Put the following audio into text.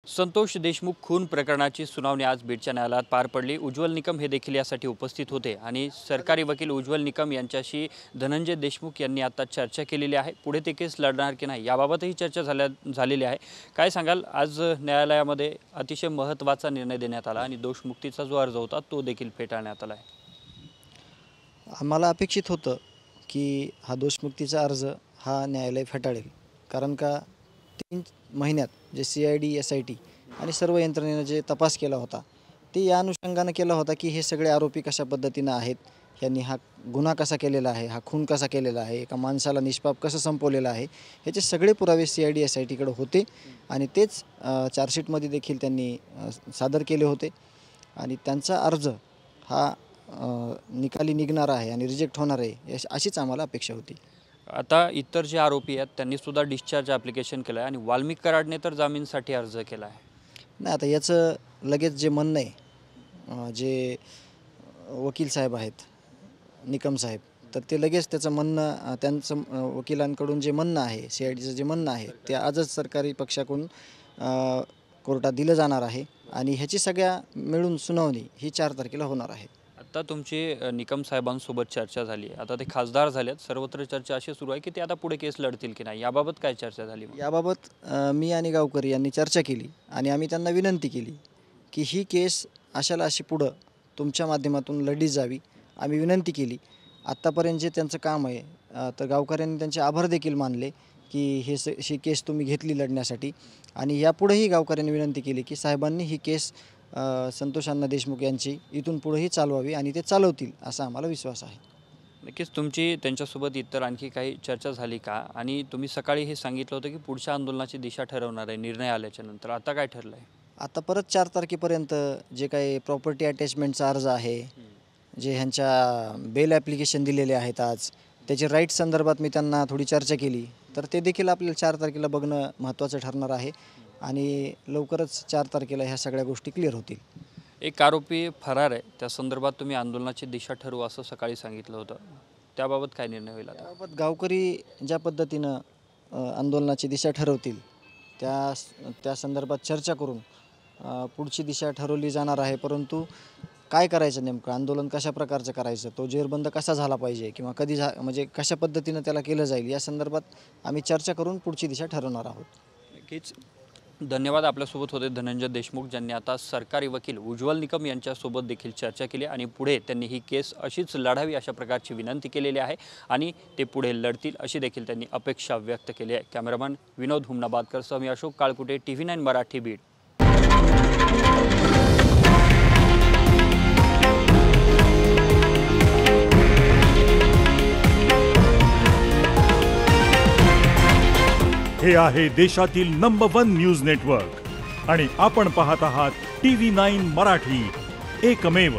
संतोष देशमुख खून प्रकरणाची सुनावणी आज बीडच्या न्यायालयात पार पडली। उज्ज्वल निकम हे देखील यासाठी उपस्थित होते आणि सरकारी वकील उज्ज्वल निकम यांच्याशी धनंजय देशमुख यांनी आता चर्चा केलेली आहे। पुढे ते केस लढणार की नाही याबाबतही चर्चा झालेली आहे। काय सांगाल, आज न्यायालयामध्ये अतिशय महत्त्वाचा निर्णय देण्यात आला आणि दोषमुक्तीचा जो अर्ज होता तो देखील फेटाळण्यात आला आहे। आम्हाला अपेक्षित होतं की हा दोषमुक्तीचा अर्ज हा न्यायालय फेटाळेल, कारण का 3 महिन्यात जे CID SIT आणि सर्व यंत्रणेने जे तपास केला होता ते या अनुषंगाने केला होता की हे सगळे आरोपी कशा पद्धतीने आहेत, यांनी हा गुन्हा कसा केलेला आहे, हा खून कसा केलेला आहे, एका माणसाला निष्पाप कसं संपवलेलं आहे, याचे सगळे पुरावे CID SIT कडे होते आणि तेच चार्जशीटमध्ये देखील त्यांनी सादर केले होते आणि त्यांचा अर्ज हा निकाली निघणार आहे आणि रिजेक्ट होणार आहे अशीच आम्हाला अपेक्षा होती। आता इतर जे आरोपी आहेत त्यांनी सुद्धा डिस्चार्ज ॲप्लिकेशन केलं आहे आणि वाल्मिक कराडने तर जामीनसाठी अर्ज केला आहे। नाही, आता याचं लगेच जे म्हणणं आहे, जे वकील साहेब आहेत निकम साहेब, तर ते लगेच त्याचं म्हणणं त्यांचं वकिलांकडून जे म्हणणं आहे, CIDचं जे म्हणणं आहे ते आजच सरकारी पक्षाकडून कोर्टात दिलं जाणार आहे आणि ह्याची सगळ्या मिळून सुनावणी ही 4 तारखेला होणार आहे। आता तुमची निकम साहेबांसोबत चर्चा झाली आहे, आता ते खासदार झालेत, सर्वत्र चर्चा अशी सुरू आहे की ते आता पुढे केस लढतील की नाही, याबाबत काय चर्चा झाली? याबाबत मी आणि गावकरी यांनी चर्चा केली आणि आम्ही त्यांना विनंती केली की ही केस अशाला अशी पुढं तुमच्या माध्यमातून लढली जावी। आम्ही विनंती केली। आत्तापर्यंत जे त्यांचं काम आहे तर गावकऱ्यांनी त्यांचे आभार देखील मानले की ही केस तुम्ही घेतली लढण्यासाठी आणि यापुढेही गावकऱ्यांनी विनंती केली की साहेबांनी ही केस संतोष अण्णा देशमुख यांची इथून पुढेही चालवावी आणि ते चालवतील असा आम्हाला विश्वास आहे। नक्कीच तुमची त्यांच्यासोबत इतर आणखी काही चर्चा झाली का? आणि तुम्ही सकाळी हे सांगितलं होतं की पुढच्या आंदोलनाची दिशा ठरवणार आहे निर्णय आल्याच्या नंतर, आता काय ठरलं आहे? आता परत 4 तारखेपर्यंत जे काही प्रॉपर्टी अटॅचमेंटचा अर्ज आहे, जे ह्यांच्या बेल ॲप्लिकेशन दिलेले आहेत आज, त्याचे राईट संदर्भात मी त्यांना थोडी चर्चा केली, तर ते देखील आपल्याला 4 तारखेला बघणं महत्त्वाचं ठरणार आहे आणि लवकरच 4 तारखेला ह्या सगळ्या गोष्टी क्लिअर होतील। एक आरोपी फरार आहे, त्या संदर्भात तुम्ही आंदोलनाची दिशा ठरवू असं सकाळी सांगितलं होतं, त्याबाबत काय निर्णय होईल? त्याबाबत गावकरी ज्या पद्धतीनं आंदोलनाची दिशा ठरवतील त्या संदर्भात चर्चा करून पुढची दिशा ठरवली जाणार आहे। परंतु काय करायचं नेमकं, आंदोलन कशा प्रकारचं करायचं, तो जेरबंद कसा झाला पाहिजे किंवा कधी म्हणजे कशा पद्धतीनं त्याला केलं जाईल, या संदर्भात आम्ही चर्चा करून पुढची दिशा ठरवणार आहोत। नक्कीच धन्यवाद। आपल्यासोबत होते धनंजय देशमुख, ज्यांनी आता सरकारी वकील उज्ज्वल निकम यांच्यासोबत देखील चर्चा केली आणि पुढे त्यांनी ही केस अशीच लढावी अशा प्रकारची विनंती केलेली आहे आणि ते पुढे लढतील अशी देखील त्यांनी अपेक्षा व्यक्त केली आहे। कॅमेरामन विनोद हुमनाबादकरसह मी अशोक काळकुटे, TV9 मराठी, बीड। हे आहे देशातील नंबर 1 न्यूज नेटवर्क आणि आपण पाहत आहात TV9 मराठी, एकमेव।